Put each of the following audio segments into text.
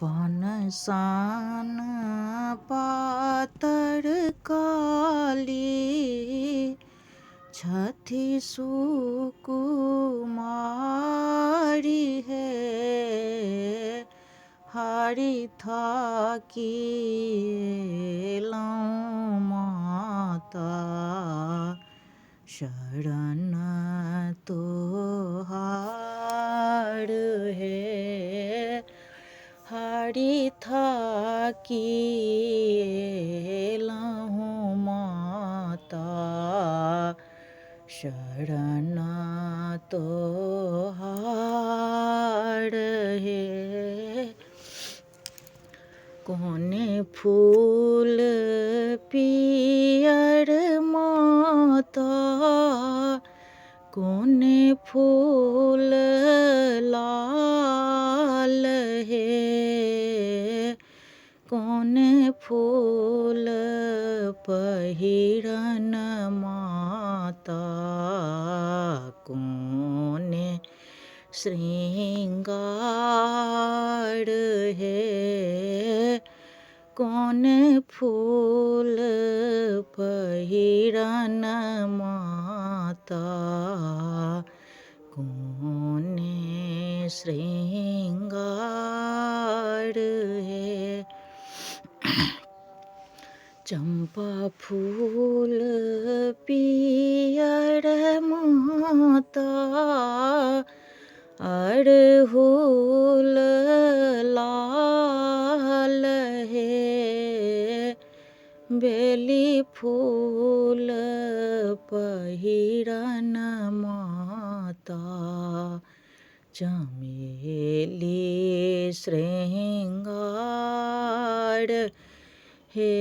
पनसान पातर काली छथि सुकुमारी है हारी थाकी एलौं माता शरण तोहार है हारी थाकी एलौं माता शरण तोहार है। कोने फूल पियर माता कोने फूल लाल है कोने फूल पहिरन माता कोने श्रृंगार है कोने फूल पहिरन माता कोने श्रृंगार है। चंपा फूल पियर माता अड़हुल लाल है बेली फूल पहिरन माता चमेली श्रृंगार हे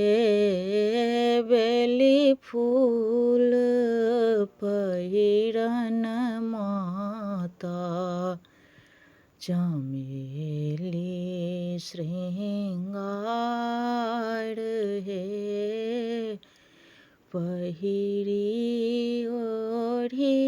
बेली फूल पहिरन माता चमेली श्रृंगार है पहिरी ओढ़ी